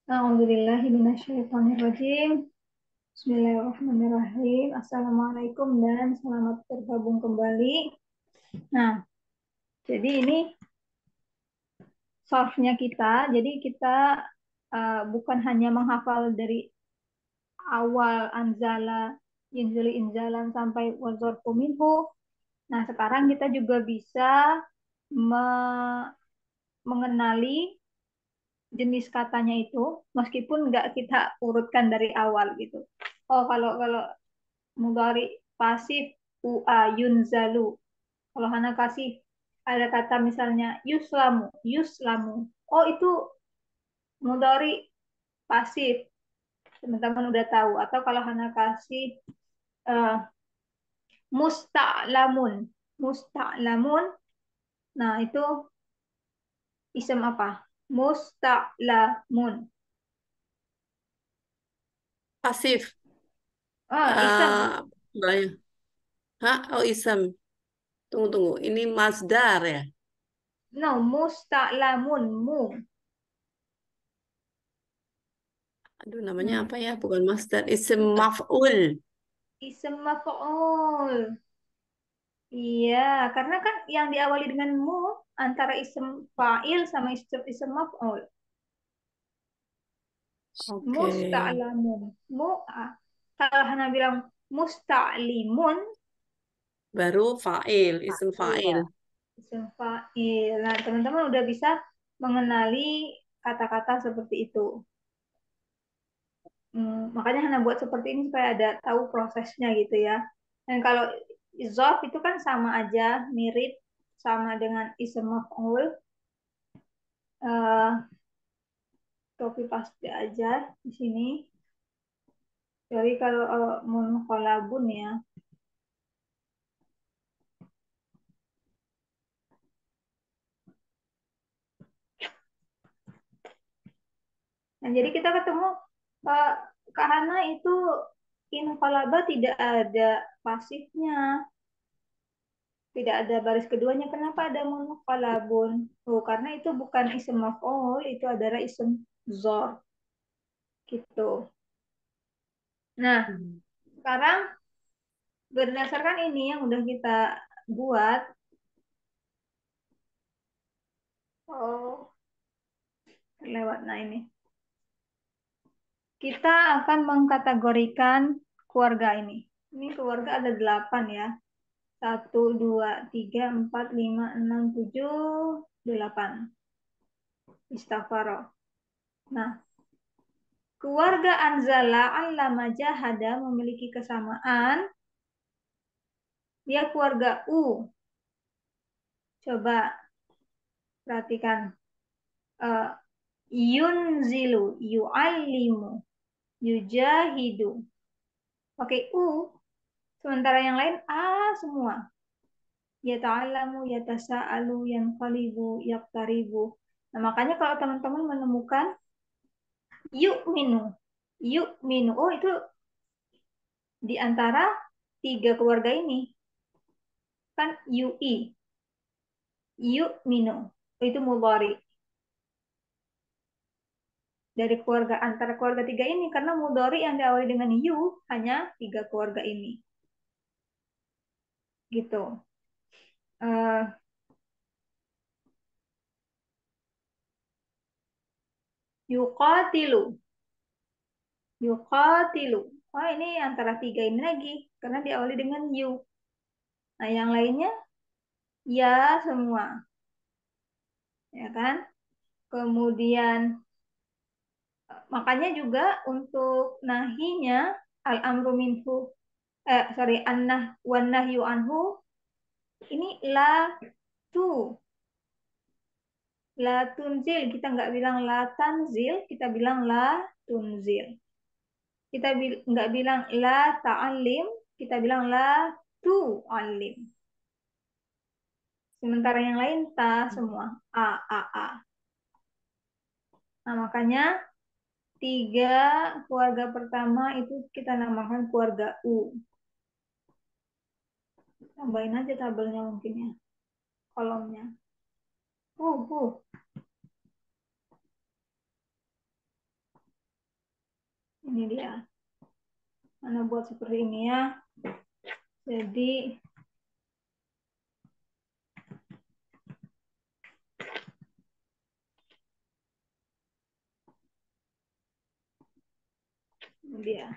A'udzubillahi minasyaitonirrajim. Bismillahirrahmanirrahim. Assalamualaikum dan selamat bergabung kembali. Nah, jadi ini solve-nya kita. Jadi kita bukan hanya menghafal dari awal anzala, yunzili inzalan sampai wazorfu minhu. Nah, sekarang kita juga bisa mengenali jenis katanya itu, meskipun nggak kita urutkan dari awal gitu. Oh, kalau mudhari pasif ua yunzalu. Kalau Hana kasih ada kata misalnya yuslamu, yuslamu. Oh, itu mudhari pasif. Teman-teman udah tahu. Atau kalau Hana kasih uh, musta'lamun, musta'lamun. Nah, itu isim apa? Musta'lamun. Pasif. Isim. Banyak. Hah? Oh, isem. Tunggu. Ini masdar ya? No, musta'lamun, mu. Aduh, namanya Hmm. apa ya? Bukan masdar. Isem maf'ul. Isim maf'ul. Iya, karena kan yang diawali dengan mu antara isim fa'il sama isim maf'ul. Oke. Musta'lamun. Kalau Hana bilang musta'limun, Baru fa'il. Isem iya, fa'il. isim fa'il. Nah, teman-teman udah bisa mengenali kata-kata seperti itu. Makanya Hana buat seperti ini supaya ada tahu prosesnya gitu ya. Dan kalau zof itu kan sama aja, mirip sama dengan isim maf'ul. Eh, Copy paste aja di sini. Jadi kalau munqalabun ya. Nah, jadi kita ketemu uh, karena itu inqalaba tidak ada pasifnya, tidak ada baris keduanya. Kenapa ada munqalabun? Oh, karena itu bukan isim maf'ul, itu adalah isim dzarf gitu. Nah, Hmm. sekarang berdasarkan ini yang udah kita buat, oh, lewat nah ini. Kita akan mengkategorikan keluarga ini. Ini keluarga ada 8 ya. Satu, 2, 3, 4, 5, 6, 7, 8. Istighfaro. Nah, keluarga Anzala, Allama, Jahada memiliki kesamaan. Dia keluarga U. Coba perhatikan. Uh, Yunzilu, yu'allimu, yujahidu. Pakai U. Sementara yang lain A semua. Yata'alamu, yatasa'alu, yanqalibu, yaqtaribu. Nah, makanya kalau teman-teman menemukan yuk minu, yuk minu. Oh, itu di antara tiga keluarga ini. Kan UI, yuk minu. Itu mudhari. Dari keluarga antara keluarga tiga ini. Karena mudhari yang diawali dengan yu hanya tiga keluarga ini. Gitu. Uh, Yuqatilu. Yuqatilu. Wah, ini antara tiga ini lagi. Karena diawali dengan yu. Nah, yang lainnya ya semua. Ya kan? Kemudian makanya juga untuk nahinya al-amru minhu sorry an-nah wan nahyu anhu ini tu la tunzil, kita nggak bilang la tanzil, kita bilang la tunzil. Kita nggak bilang la ta'alim, kita bilang la tu'alim. Sementara yang lain ta semua, a. Nah, makanya tiga keluarga pertama itu kita namakan keluarga U. Tambahin aja tabelnya mungkin ya, kolomnya. Uh. Ini dia. Ana buat seperti ini ya. Jadi ini dia.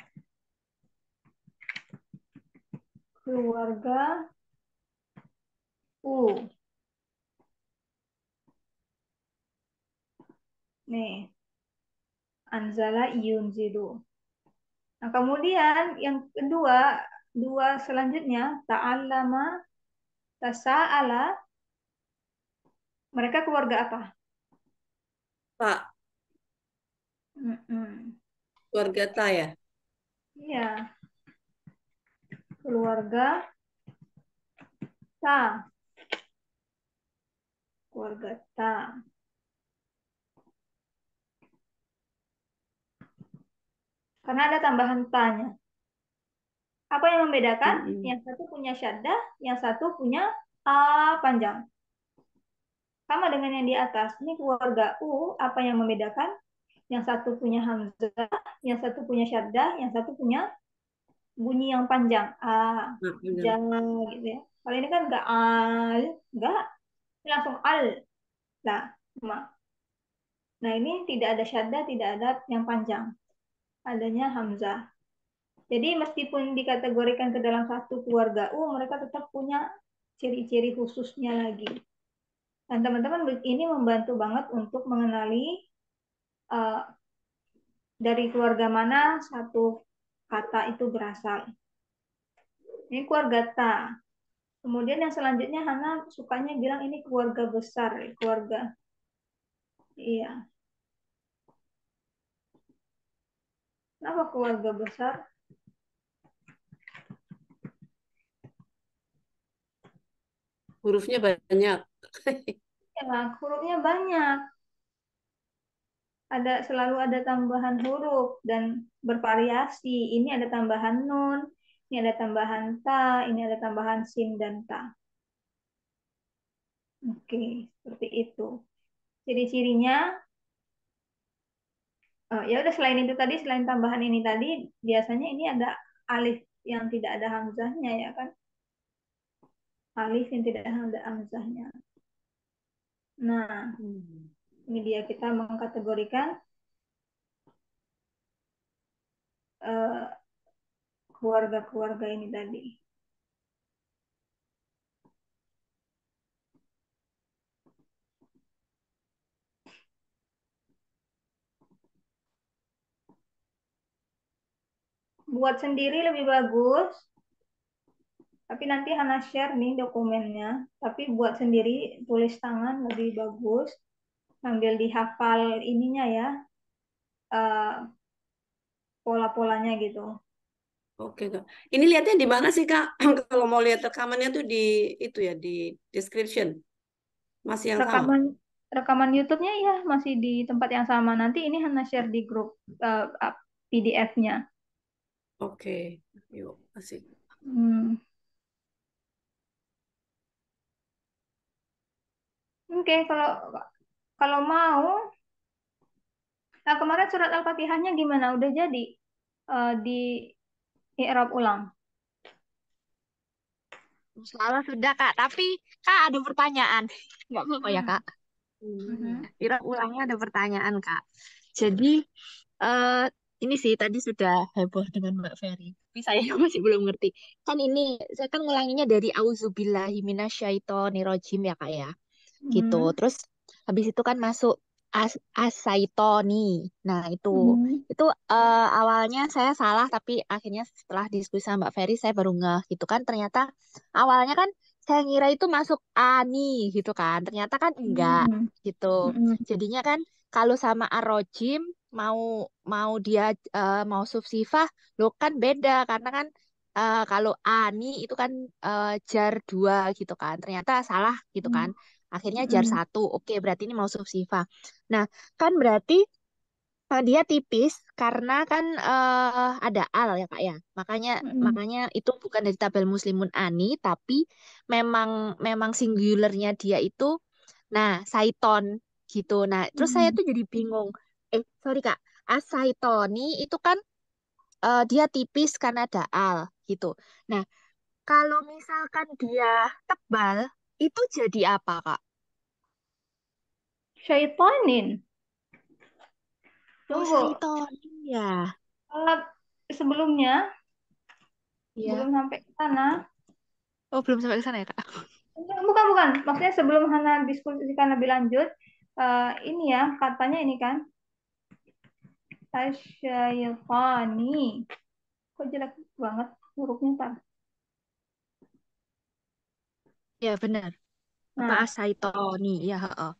Keluarga U. Nih, anzala yunzilu. Nah, kemudian yang kedua, dua selanjutnya, ta'allama, tasa'ala, mereka keluarga apa? Pak, Mm-mm. keluarga Ta ya. Iya, keluarga ta, keluarga ta. Karena ada tambahan tanya. Apa yang membedakan? Mm-mm. Yang satu punya syaddah, yang satu punya a panjang. Sama dengan yang di atas. Ini keluarga U, apa yang membedakan? Yang satu punya hamzah, yang satu punya syaddah, yang satu punya bunyi yang panjang. A, Nah, ja, benar. gitu ya. Kalau ini kan enggak al, enggak, ini langsung al. Lah, ma. Nah, ini tidak ada syaddah, tidak ada yang panjang. Adanya hamzah. Jadi meskipun dikategorikan ke dalam satu keluarga U, mereka tetap punya ciri-ciri khususnya lagi. Dan teman-teman ini membantu banget untuk mengenali uh, dari keluarga mana satu kata itu berasal. Ini keluarga Ta. Kemudian yang selanjutnya Hana sukanya bilang ini keluarga besar, keluarga. Iya. Kenapa keluarga besar? Hurufnya banyak. Ya, hurufnya banyak. Selalu ada tambahan huruf dan bervariasi. Ini ada tambahan nun, ini ada tambahan ta, ini ada tambahan sin dan ta. Oke, seperti itu. Jadi cirinya, ya udah selain itu tadi, selain tambahan ini tadi, biasanya ini ada alif yang tidak ada hamzahnya ya kan? Alif yang tidak ada hamzahnya. Nah, Hmm. ini dia kita mengkategorikan eh, keluarga-keluarga ini tadi. Buat sendiri lebih bagus, tapi nanti Hana share nih dokumennya. Tapi buat sendiri, tulis tangan lebih bagus. Sambil dihafal ininya ya, eh, pola-polanya gitu. Oke, Kak. Ini lihatnya di mana sih, Kak? Kalau mau lihat rekamannya tuh di itu ya, di description. Masih yang sama. Rekaman rekaman YouTube-nya ya masih di tempat yang sama. Nanti ini Hana share di grup PDF-nya. Oke. Yuk, asik. Hmm. Oke, kalau kalau mau, nah kemarin surat Al-Fatihahnya gimana? Udah jadi di i'rab ulang. Salah sudah Kak, tapi Kak ada pertanyaan. Nggak apa-apa ya Kak? Hmm. Mhm. Kira ulangnya ada pertanyaan Kak. Jadi eh ini sih tadi sudah heboh dengan Mbak Ferry. Tapi saya masih belum ngerti. Kan ini saya kan ngulanginya dari auzubillahi minasyaitonirrajim ya Kak ya. Gitu. Mhm. Terus habis itu kan masuk asaitoni. Nah, Mhm. itu awalnya saya salah tapi akhirnya setelah diskusi sama Mbak Ferry saya baru ngeh gitu kan ternyata awalnya kan saya ngira itu masuk ani gitu kan. Ternyata kan enggak Mhm. gitu. Mhm. Jadinya kan kalau sama arrojim mau mau dia mau subsifah lo kan beda karena kan kalau ani itu kan jar dua gitu kan. Ternyata salah gitu kan. Akhirnya jar Mhm. satu. Oke, berarti ini mau subsifah. Nah, kan berarti dia tipis karena kan ada al ya Kak ya. Makanya Mhm. makanya itu bukan dari tabel Muslimun Ani, tapi memang memang singularnya dia itu nah Saiton gitu. Nah, terus saya Mhm. tuh jadi bingung. Sorry Kak, asaitoni itu kan dia tipis karena ada al gitu. Nah, kalau misalkan dia tebal, itu jadi apa, Kak? Syaitonin. Oh, Tunggu. saitonin ya. Eh, sebelumnya, Iya. sebelum sampai ke sana, Oh, belum sampai ke sana ya, Kak? bukan, bukan. Maksudnya sebelum Hana diskusikan lebih lanjut, ini ya, katanya ini kan, asyaitani. Kok jelek banget hurufnya, Tar? Ya, benar. Apa Nah, asaitoni? Ya, heeh.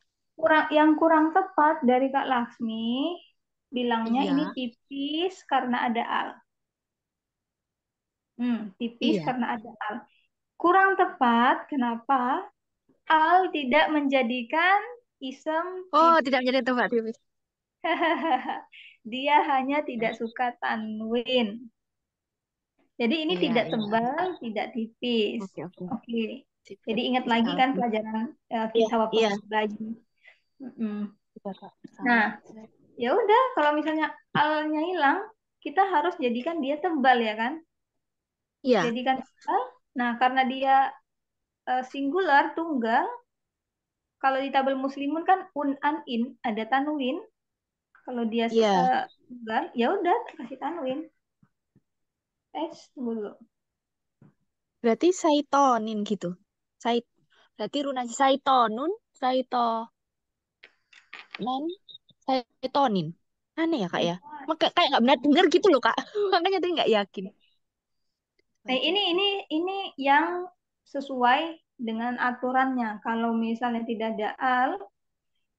yang kurang tepat dari Kak Laksmi, bilangnya ini Iya. tipis karena ada al. Tipis Iya. karena ada al. Kurang tepat, kenapa? Al tidak menjadikan isem Oh, tipis. tidak menjadi tempat tipis. Dia hanya tidak suka tanwin. Jadi ini Iya, tidak iya. tebal, tidak tipis. Oke, oke. Oke. Sip. Jadi ingat lagi Bisa. kan pelajaran Iya, kita waktu iya. masih belajar. Mm-mm. Bisa, Kak. Nah, Salah. ya udah kalau misalnya alnya hilang, kita harus jadikan dia tebal ya kan? Iya, Jadikan tebal. Nah, karena dia singular tunggal, kalau di tabel muslimun kan un an in ada tanwin. Kalau dia iya. tunggal, ya udah kasih tanwin. Tunggu dulu. Berarti saitonin gitu. Sait. Berarti runasi saitonun, saitonan, saitonin. Aneh ya, Kak ya? Maka kayak nggak benar dengar gitu loh, Kak. Makanya tadi nggak yakin. Nah, ini yang sesuai dengan aturannya. Kalau misalnya tidak ada al,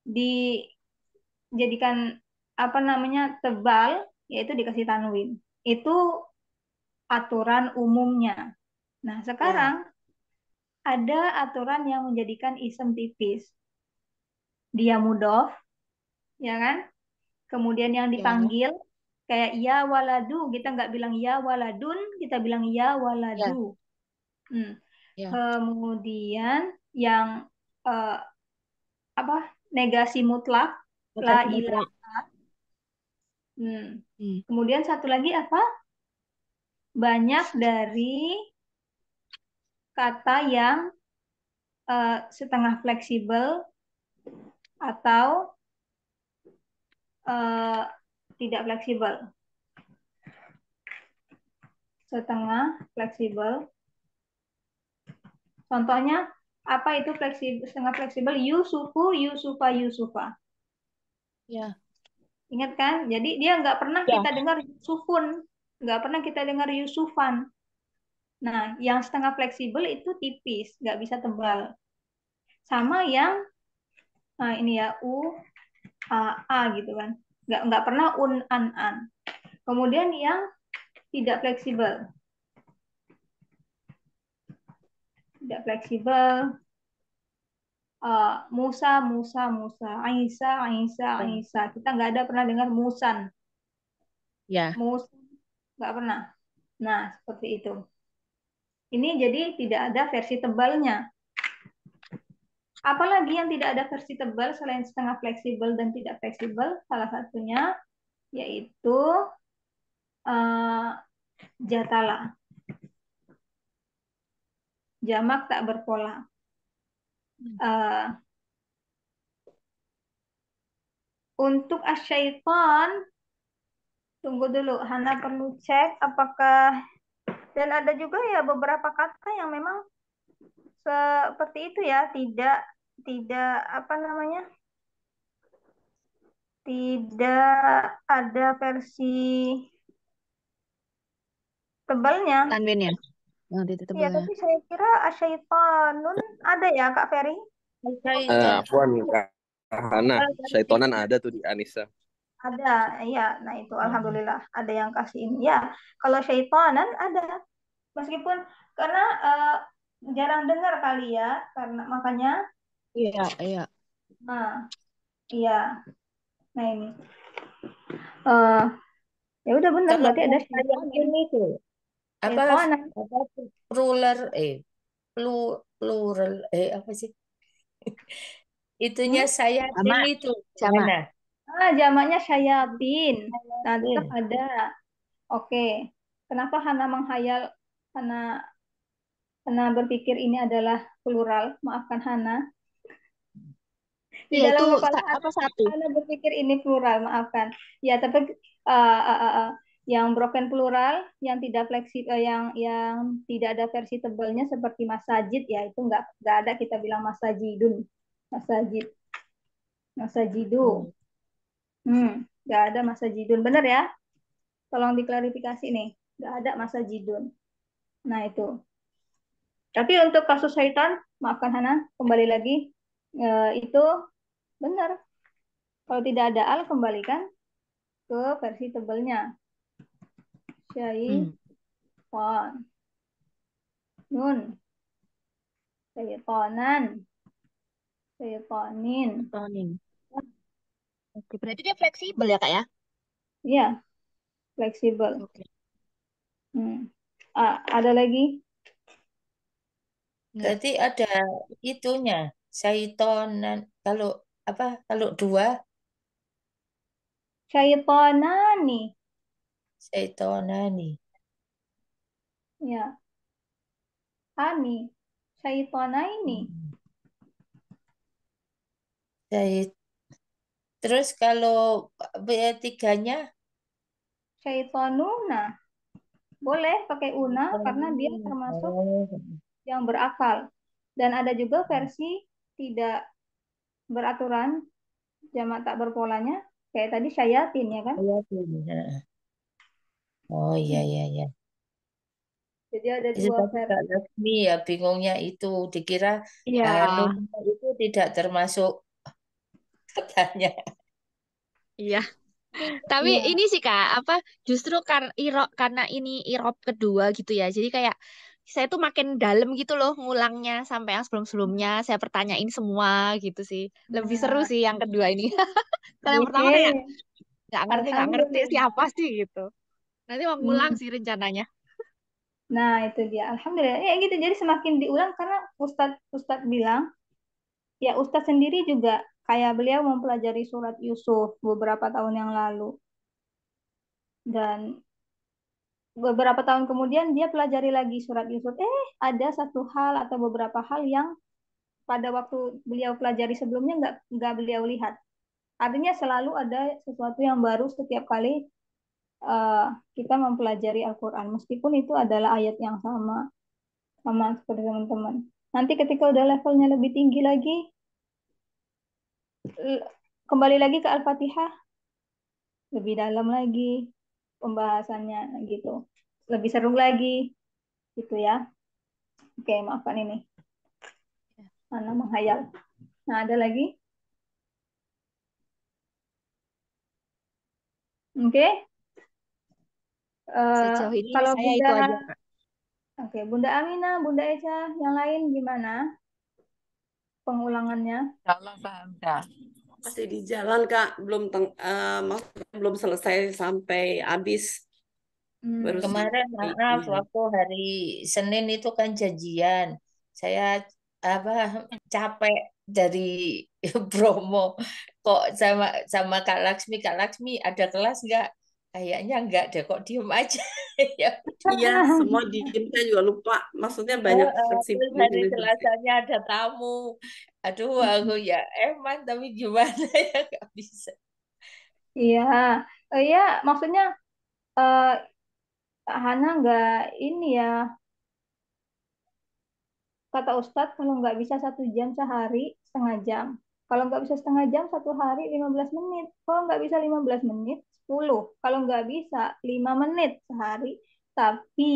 dijadikan apa namanya tebal, yaitu dikasih tanwin. Itu aturan umumnya. Nah, sekarang Ya, ada aturan yang menjadikan isem tipis. Dia mudhof, ya kan? Kemudian yang ya, dipanggil kayak ya waladu, kita nggak bilang ya waladun, kita bilang ya waladu. ya, Hmm. ya. Kemudian yang eh, apa negasi mutlak la Batas mutlak. ilaha. Hmm. Hmm. Kemudian satu lagi apa? Banyak dari kata yang setengah fleksibel atau eh, tidak fleksibel. Setengah fleksibel. Contohnya apa itu fleksibel? Setengah fleksibel Yusufu, Yusufa, Yusufa. Ya, Ingat kan? Jadi dia nggak pernah ya, kita dengar Yusufun, nggak pernah kita dengar Yusufan. Nah, yang setengah fleksibel itu tipis, nggak bisa tebal. Sama yang nah ini ya a gitu kan, nggak pernah an. Kemudian yang tidak fleksibel, tidak fleksibel Musa, Musa, Musa, Aisyah, Aisyah, Aisyah. Kita nggak ada pernah dengar Musan, ya. Musa, nggak pernah. Nah, seperti itu. Ini jadi tidak ada versi tebalnya. Apalagi yang tidak ada versi tebal selain setengah fleksibel dan tidak fleksibel, salah satunya yaitu uh, jatala, jamak tak berpola. Uh, untuk asyaiton, tunggu dulu, Hana perlu cek apakah dan ada juga ya beberapa kata yang memang seperti itu ya, tidak tidak apa namanya, tidak ada versi tebalnya. Tanwinnya. Yang titik Ya, tebelnya. tapi saya kira asyaitonun ada ya, Kak Ferry? Afwan Kak Hana, Kalau dari syaitonan ada tuh di Anissa. Ada, ya. Nah itu alhamdulillah ada yang kasih ini. Ya, kalau syaitonan ada. Meskipun karena jarang dengar kali ya, karena makanya Iya, iya. nah, iya. Nah ini. eh ya udah benar kalau berarti ada yang saya syaitonin. itu apa Syaitonan. apa plural plural apa sih itunya Hmm? sayatin Sama, itu sama. mana Jamaknya syayatin. Nah, tetap sayatin ada. Oke. Kenapa Hana menghayal, Hana, Hana berpikir ini adalah plural? Maafkan Hana. Di Iya, itu dalam kepala Hana, apa satu? Hana berpikir ini plural, maafkan. Ya, tapi yang broken plural, yang tidak fleksibel, yang tidak ada versi tebalnya seperti masajid, ya itu nggak ada kita bilang masajidun, masajid, masajidu, Hmm. nggak ada masajidun, bener ya? Tolong diklarifikasi nih, nggak ada masajidun. Nah itu. Tapi untuk kasus syaitan, maafkan Hana, kembali lagi itu benar. Kalau tidak ada al, kembalikan ke versi tebelnya. Hmm. Syaitan. Nun. Syaitanan. Syaitanin. Tonin. Oke, berarti dia fleksibel ya, Kak ya? Iya, fleksibel. Oke. Ada lagi? Enggak. Berarti ada itunya, syaitonan. Kalau apa? Kalau dua, Syaitanani. syaitonani. Ya, ani. Syaitanaini. Hmm. Syait- Terus kalau tiganya, Syaitanuna. Boleh pakai una karena dia termasuk oh, yang berakal. Dan ada juga versi tidak beraturan, jamak tak berpolanya. Kayak tadi syayatin ya kan? iya tuh. Oh iya iya iya. Jadi ada Itu dua tadi Kak versi. Laksmi ya bingungnya itu dikira Iya. Nuna itu tidak termasuk katanya. Iya. Tapi Iya. ini sih Kak, apa justru karena ini irop kedua gitu ya. Jadi kayak saya tuh makin dalam gitu loh ngulangnya sampai yang sebelum-sebelumnya saya pertanyain semua gitu sih. Lebih seru Nah, sih yang kedua ini. Kalau yang pertama kayak ye, nggak ngerti siapa alhamdulillah. sih gitu. Nanti mau ngulang Hmm. sih rencananya. Nah, itu dia. Alhamdulillah. Ya gitu. Jadi semakin diulang karena Ustadz bilang, ya Ustadz sendiri juga kayak beliau mempelajari surat Yusuf beberapa tahun yang lalu. Dan beberapa tahun kemudian dia pelajari lagi surat Yusuf. Ada satu hal atau beberapa hal yang pada waktu beliau pelajari sebelumnya nggak beliau lihat. Artinya selalu ada sesuatu yang baru setiap kali eh, kita mempelajari Al-Quran. Meskipun itu adalah ayat yang sama, sama seperti teman-teman. Nanti ketika udah levelnya lebih tinggi lagi, kembali lagi ke Al-Fatihah, lebih dalam lagi pembahasannya gitu. Lebih seru lagi gitu ya. Oke, maafkan ini. Mana menghayal. Nah, ada lagi? Oke. Sejauh ini Kalau saya Bunda, itu aja Kak. oke, Bunda Amina, Bunda Esa, yang lain gimana pengulangannya? Insyaallah paham, Kak. Masih di jalan Kak, maksudnya belum selesai sampai habis, baru Kemarin selesai. maaf waktu hari Senin itu kan janjian. Saya apa capek dari Bromo. Kok sama sama Kak Laksmi ada kelas nggak? Kayaknya nggak deh, kok diem aja. Ya Iya, semua diem, saya juga lupa. Maksudnya banyak terus kesibukan hari ini. Selasanya ada tamu. Aduh, aku ya eman tapi gimana ya nggak bisa. Iya, iya, maksudnya eh, Hana nggak ini ya, kata Ustadz kalau nggak bisa 1 jam sehari, setengah jam. Kalau nggak bisa setengah jam, 1 hari 15 menit. Kalau nggak bisa 15 menit, 10. Kalau nggak bisa 5 menit sehari, tapi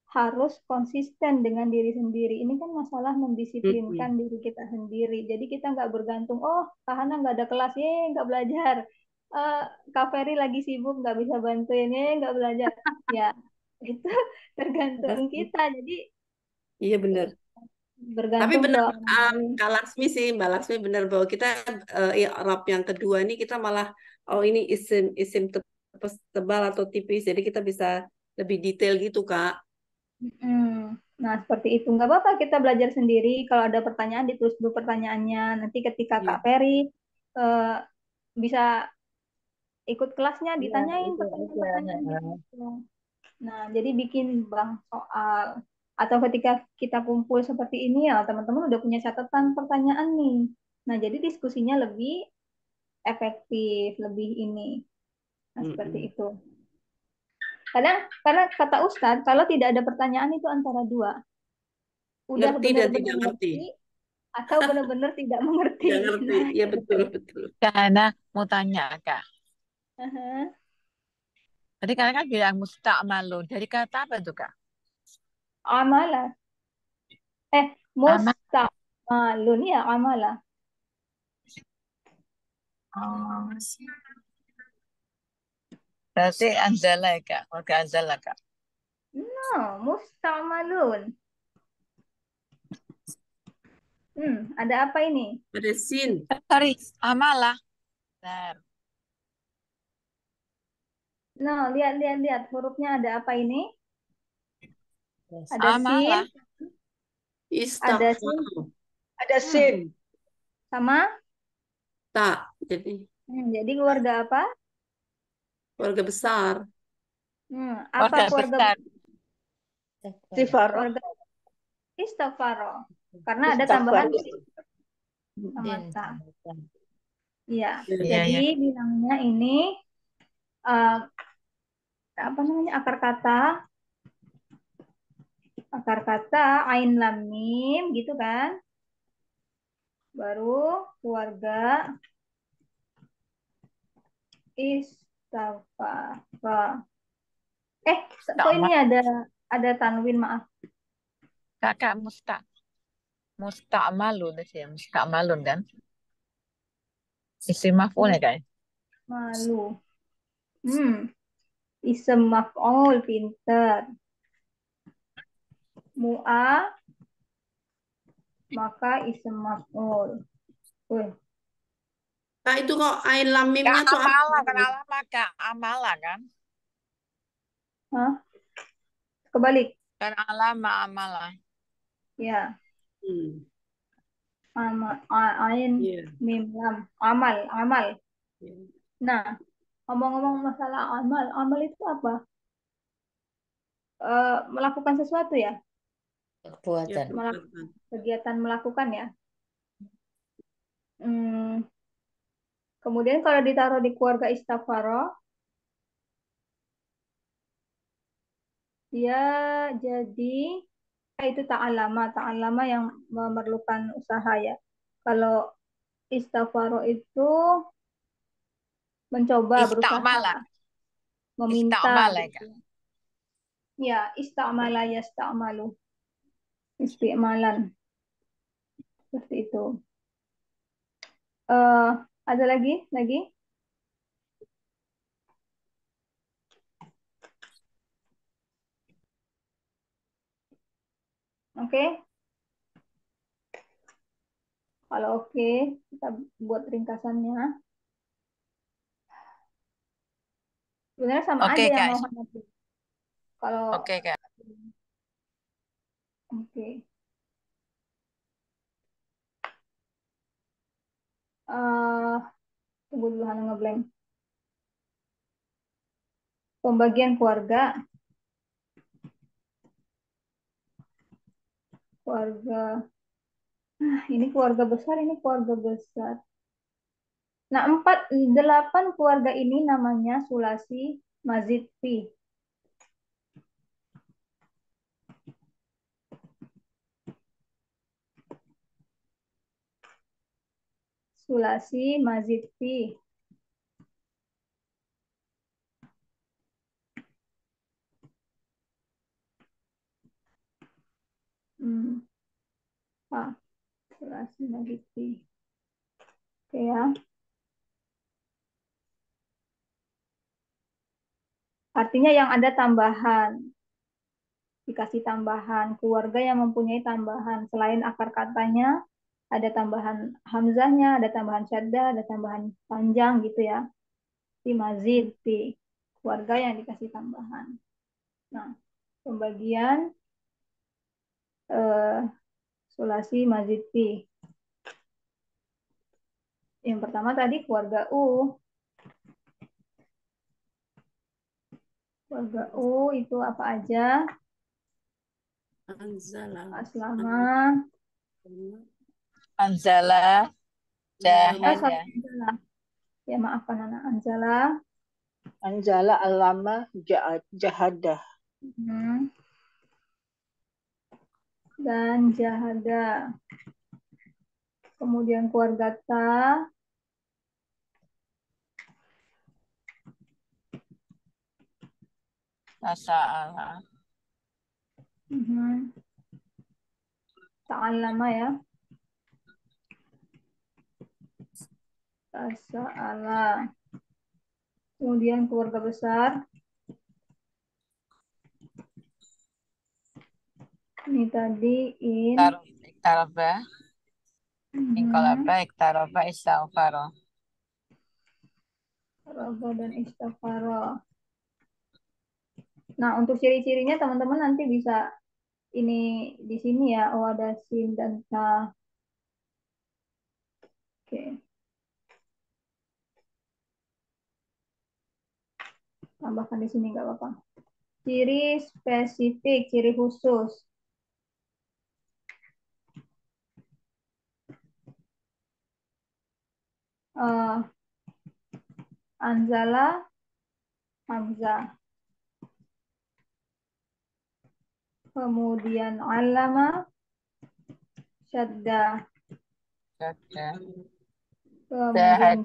harus konsisten dengan diri sendiri. Ini kan masalah mendisiplinkan Mm-mm. diri kita sendiri. Jadi kita nggak bergantung, oh Kak Hana nggak ada kelas, nggak belajar. Eh, Kak Ferry lagi sibuk, nggak bisa bantuin, nggak belajar. Ya, itu tergantung kita. Jadi Iya benar. Tapi bergantung ke benar orang lain. Kak Laksmi sih, Mbak Laksmi benar bahwa kita Arab yang kedua ini kita malah ini isim isim tebal atau tipis, jadi kita bisa lebih detail gitu Kak. Nah, seperti itu. Nggak apa-apa kita belajar sendiri. Kalau ada pertanyaan, ditulis dulu pertanyaannya. Nanti ketika Iya. Kak Peri eh, bisa ikut kelasnya Iya, ditanyain itu aja. pertanyaan-pertanyaan gitu. Nah, jadi bikin bank soal. Atau ketika kita kumpul seperti ini ya, teman-teman udah punya catatan pertanyaan nih. Nah, jadi diskusinya lebih efektif, lebih ini. Nah, seperti Mm-mm. itu. Kadang, karena kata Ustadz, kalau tidak ada pertanyaan itu antara dua. Udah Ngerti dan benar-benar tidak ngerti. ngerti atau benar-benar tidak mengerti. Tidak ngerti. Nah, Iya itu. betul betul. Kak Hana mau tanya Kak. Aha. Tadi Kak kan bilang musta'malun. Dari kata apa tuh Kak? Amalah. Amal. Mustamalun ya amalah. Oh. Berarti anzala ya Kak. Warga anzala Kak. No, mustamalun. Ada apa ini? Ada sin. Sorry, amalah. Bentar. No, lihat hurufnya ada apa ini? Yes. Ada sin, Amalah. ada sin, Istaghfar. ada sin sama. Tak. Jadi Jadi keluarga apa? keluarga besar. Apa Warga keluarga besar. keluarga istighfaro? Karena ada tambahan sama Sin. ta. Iya. Iya, Jadi iya. bilangnya ini eh, apa namanya akar kata ain lam mim gitu kan? Baru keluarga istighfar. Kok ini Musta'mal. ada tanwin, maaf. Kakak musta'malun sih ya. Musta'malun kan? Isim maf'ul ya Kak? Malu. Isem maf'ul pinter. Mu'a maka isem maf'ul. Wih, Kak itu kok ain lam Kak mimnya tuh apa? amala, kenapa Kak amala kan? hah? Kebalik. Kan alama amala. Ya, Hmm. ain Iya. mim lam. Amal, amal. Iya. Nah, ngomong-ngomong masalah amal, amal itu apa? Melakukan sesuatu ya, Ya, Perbuatan. perbuatan. kegiatan melakukan ya. Hmm, Kemudian kalau ditaruh di keluarga istighfaro, dia jadi itu ta'alama yang memerlukan usaha ya. Kalau istighfaro itu mencoba, berusaha, Istamala. meminta Istamala ya gitu. Kak? Ya, istamala yastamalu, istimalan seperti itu. eh ada lagi? Oke. Kalau oke, kita buat ringkasannya. Sebenarnya sama Oke aja yang Kak. mau Hanafi. Kalau Oke Kak. oke. eh Tunggu dulu Hana ngeblank. Pembagian keluarga. Ini keluarga besar, ini keluarga besar. Nah, 8 keluarga ini namanya sulasi mazid fi. Sulasi mazid fi. Hmm. Sulasi mazid fi. Oke ya. Artinya yang ada tambahan, dikasih tambahan, keluarga yang mempunyai tambahan selain akar katanya, ada tambahan hamzahnya, ada tambahan syaddah, ada tambahan panjang gitu ya. Di mazid, di keluarga yang dikasih tambahan. Nah, pembagian eh, sulasi mazid fi. Yang pertama tadi keluarga U. Keluarga U itu apa aja? Anzala. Aslama. Anzala, Sorry, Jahada. Anjala. Ya maafkan anak Anjala. Anjala alama jahadah. Hmm. Dan Jahada. Kemudian keluarga Ta. Tasa'ala. Ta'allama ya. Tasa'ala. Kemudian keluarga besar. Ini tadi in. Iktaraba. Inqalaba, iktaraba, istaghfara. Roba dan istighfara. Nah, untuk ciri-cirinya teman-teman nanti bisa ini di sini ya. Oh, ada sin dan ta. Oke. Tambahkan di sini nggak apa-apa. Ciri spesifik, ciri khusus. Anzala, Hamzah. Kemudian alama, syadda. Kemudian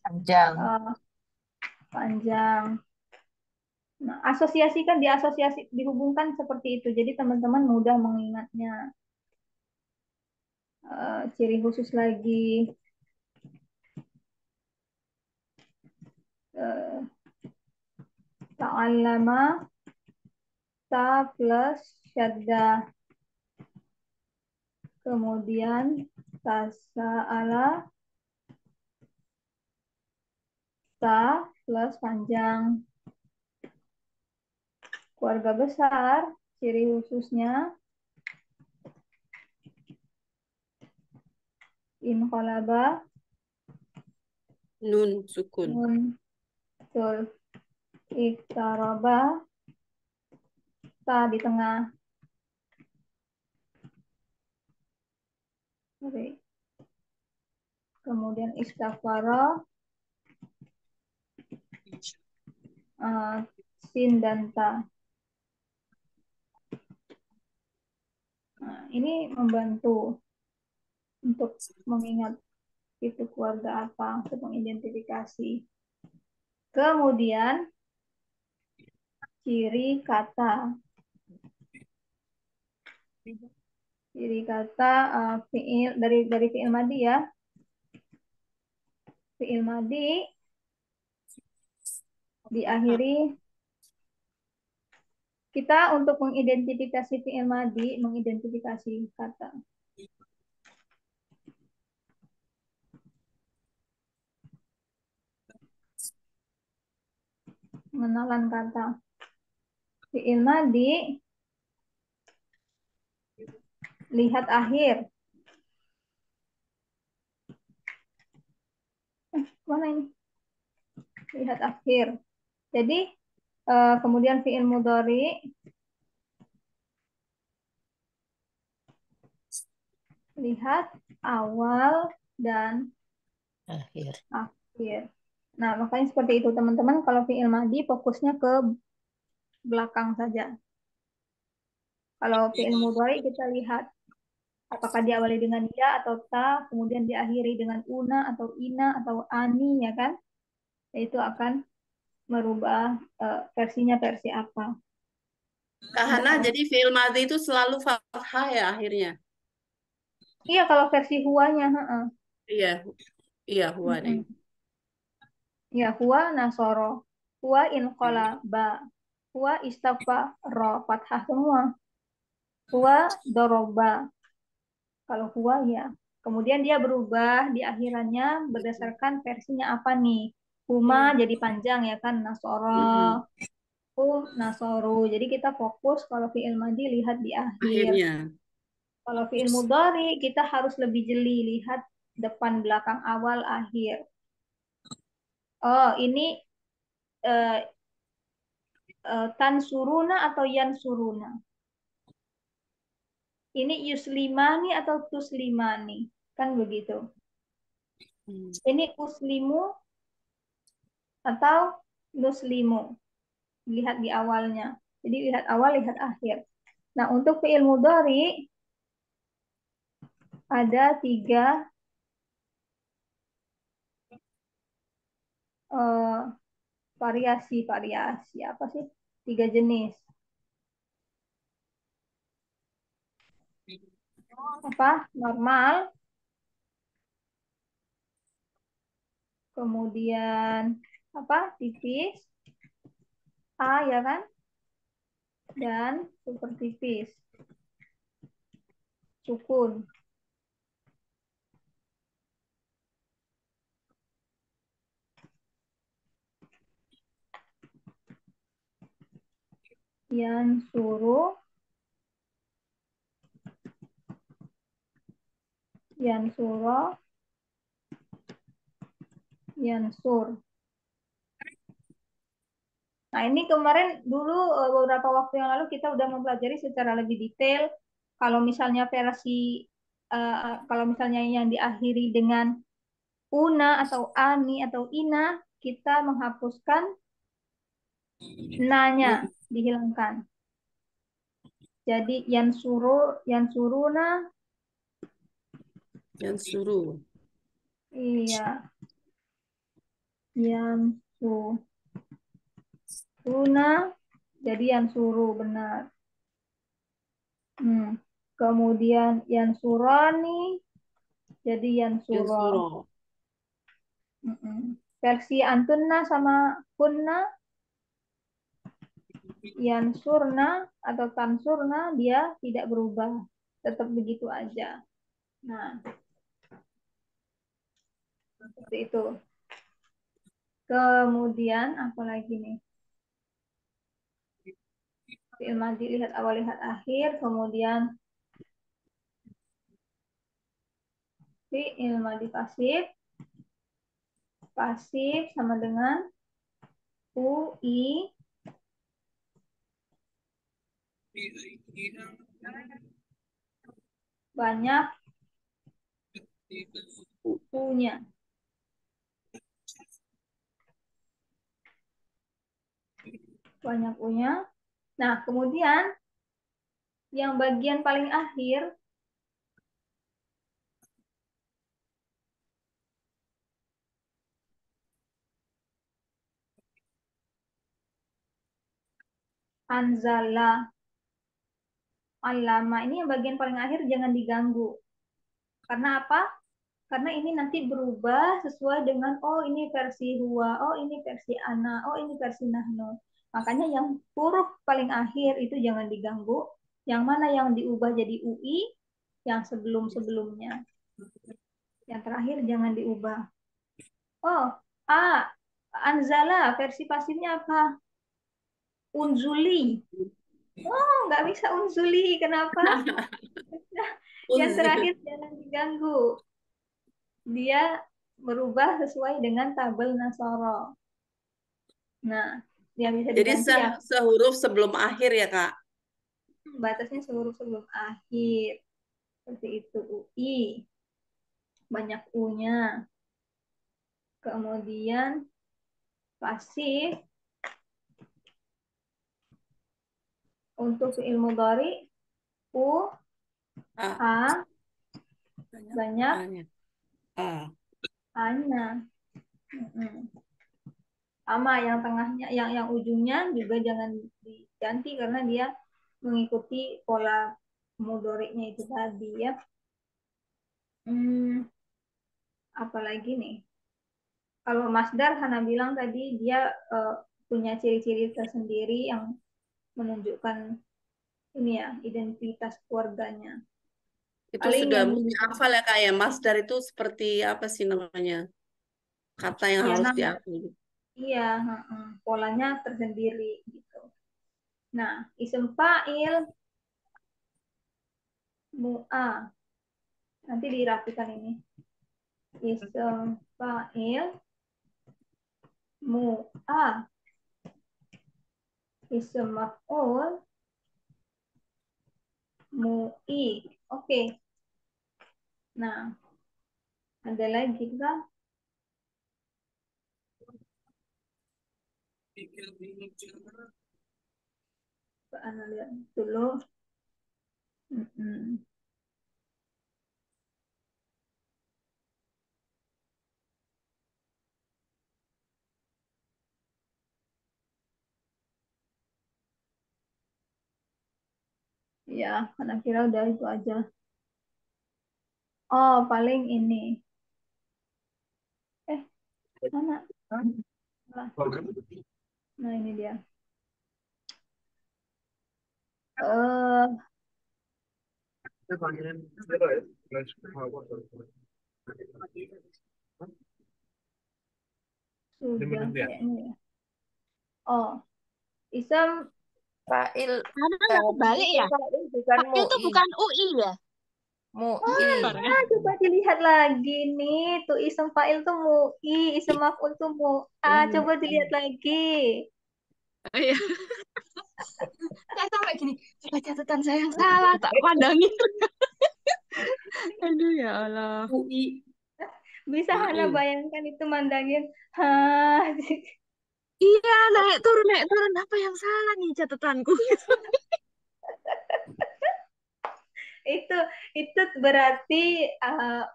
Panjang. Panjang. Nah, asosiasikan, dihubungkan seperti itu. Jadi teman-teman mudah mengingatnya. Ciri khusus lagi. Ta'allama, ta plus syadda. Kemudian tasa'ala, ta plus panjang. Keluarga besar, ciri khususnya inqalaba, Nun sukun. nun, betul. Iktaraba, ta di tengah. Kemudian istighfara, sin dan ta. Nah, ini membantu untuk mengingat itu keluarga apa, untuk mengidentifikasi. Kemudian ciri kata. Ciri kata fiil dari fiil madi ya. Fiil madi diakhiri, kita untuk mengidentifikasi fiil madi, mengidentifikasi kata. Mengenalan kata. Fiil madi, lihat akhir. Mana ini? Lihat akhir. Jadi kemudian fiil mudhari, lihat awal dan Akhir. Nah, makanya seperti itu teman-teman. Kalau fiil madi fokusnya ke belakang saja. Kalau fiil mudhari kita lihat apakah diawali dengan ya atau ta, kemudian diakhiri dengan una atau ina atau ani, ya kan? Itu akan merubah versinya versi apa. Kak Hana, jadi fi'il madhi itu selalu fathah ya akhirnya? Iya, kalau versi huanya. Iya, iya huwa nih. Ya, huwa nasoro, huwa inqalaba, huwa istaghfara, fathah semua. Huwa doroba. Kalau huwa ya. Kemudian dia berubah di akhirannya berdasarkan versinya apa nih. Huma jadi panjang ya kan, nasoro, nasoru. Jadi kita fokus kalau fi'il madi lihat di akhir. Akhirnya. Kalau fi'il mudhari kita harus lebih jeli, lihat depan, belakang, awal, akhir. Oh, ini eh, tansuruna atau yansuruna? Ini yuslimani atau tuslimani? Kan begitu. Ini uslimu atau nuslimu? Lihat di awalnya. Jadi lihat awal, lihat akhir. Nah, untuk fi'il mudhari ada 3 variasi apa sih? 3 jenis. Apa? Normal, kemudian apa? Tipis, A ya kan? Dan super tipis, sukun. Yansuru, yansuro, yansur. Nah, ini kemarin dulu beberapa waktu yang lalu kita udah mempelajari secara lebih detail. Kalau misalnya kalau misalnya yang diakhiri dengan una atau ani atau ina, kita menghapuskan nanya, dihilangkan. Jadi yansuruna, Yansuru. iya, yansuruna, jadi yansuru benar. Kemudian yansurani, jadi yansuro. Yansuro. Versi antunna sama kunna, yansurna atau tansurna, dia tidak berubah, tetap begitu aja. Nah, seperti itu. Kemudian apa lagi nih? Fi'il madhi lihat awal, lihat akhir. Kemudian fi'il madhi pasif. Pasif sama dengan UI. Banyak U-nya. Banyak U-nya. Nah, kemudian yang bagian paling akhir anzala, alama, ini yang bagian paling akhir jangan diganggu. Karena apa? Karena ini nanti berubah sesuai dengan oh ini versi huwa, oh ini versi ana, oh ini versi nahnu. Makanya yang huruf paling akhir itu jangan diganggu. Yang mana yang diubah jadi UI, yang sebelum-sebelumnya. Yang terakhir jangan diubah. Oh, anzala, versi pasifnya apa? Unzuli. Oh, nggak bisa unzuli. Kenapa? Yang terakhir jangan diganggu. Dia berubah sesuai dengan tabel Nasoro. Nah, yang bisa Jadi diganti ya sehuruf sebelum akhir ya, Kak? batasnya sehuruf sebelum akhir. Seperti itu UI. Banyak U-nya. Kemudian pasif untuk fi'il mudhari U, A, banyak A-nya. Sama yang tengahnya, yang ujungnya juga jangan diganti karena dia mengikuti pola mudhari'nya itu tadi ya. Apalagi nih? Kalau Masdar Hana bilang tadi dia punya ciri-ciri tersendiri yang menunjukkan ini ya identitas keluarganya. Itu Paling sudah yang mesti hafal ya, Kak ya. Masdar itu seperti apa sih namanya? Kata yang ya harus nama, diakui. iya, polanya tersendiri gitu. Nah, isim fa'il mu'a. Nanti dirapikan ini. Isim fa'il mu'a. Isim maf'ul mu'i. Oke. Nah, ada lagi kan? Ana lihat dulu. Mm-mm. Ya, Ana kira udah itu aja. Oh, paling ini. Mana? Nah, ini dia. Eh, sudah kayaknya ya. Oh, Isam Fa'il Karena nggak tadi kebalik itu ya. fa'il bukan Fa'il itu mu'i. bukan UI ya. Mu'i. coba dilihat lagi nih. Tuh isem fa'il tuh mu'i, isem maf'ul tuh mu'a. Coba dilihat lagi. Iya. Saya sampai gini, apa catatan saya yang salah? Tak pandangin. Aduh ya Allah. UI. Bisa Hana Mail. bayangkan itu mandangin. Hah. Iya, naik turun. Apa yang salah nih catatanku? itu itu berarti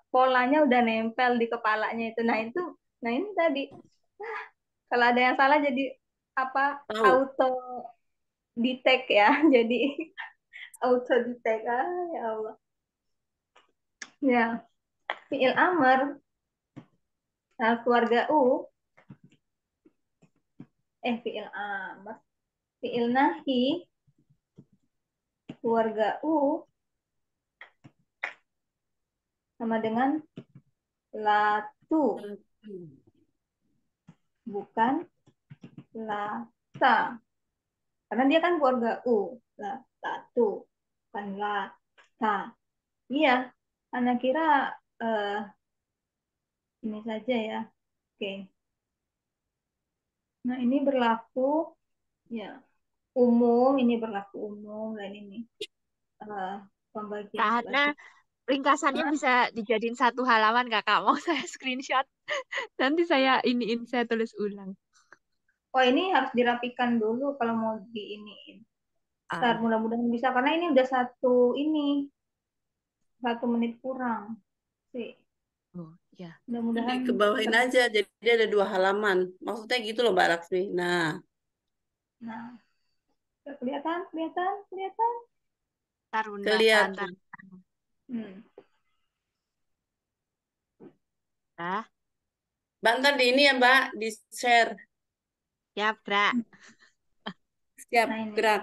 polanya udah nempel di kepalanya itu. Nah ini tadi. Kalau ada yang salah jadi apa Tahu. auto detect ya. Jadi auto detect. Ya Allah. Ya, fi'il amr keluarga fi'il amr, fi'il nahi keluarga sama dengan latu, bukan lata. Karena dia kan keluarga latu, bukan lata. Iya, anak kira eh, ini saja ya. Oke. Nah, ini berlaku ya umum, ini berlaku umum dan ini eh, pembagian Karena kelas. ringkasannya bisa dijadiin satu halaman kakak. Mau saya screenshot. Nanti saya saya tulis ulang. Oh, ini harus dirapikan dulu kalau mau diiniin. Ntar Ah, mudah-mudahan bisa karena ini udah ini 1 menit kurang sih. oh ya. Mudah-mudahan Kebawain aja, jadi ada 2 halaman. Maksudnya gitu loh Mbak Laksmi. Nah, nah kelihatan kelihatan kelihatan. Ntar bunda, ntar. kelihatan. Hmm. Ah, Mbak, ntar di ini ya Mbak, di-share. ya, Bra. Siap, Nah ini. gerak.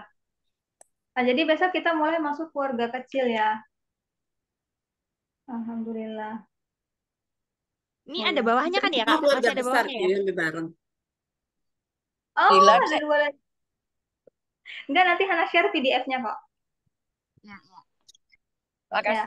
Nah, jadi besok kita mulai masuk keluarga kecil ya. Alhamdulillah. Ini Oh ada ya. bawahnya Kita kan ya, semua Kak? keluarga Masih ada besar, bawahnya ya? jadi sampai bareng. Oh, Dilan ada 2 lagi. Enggak, nanti Hana share PDF-nya kok. Ya, ya. makasih. Ya.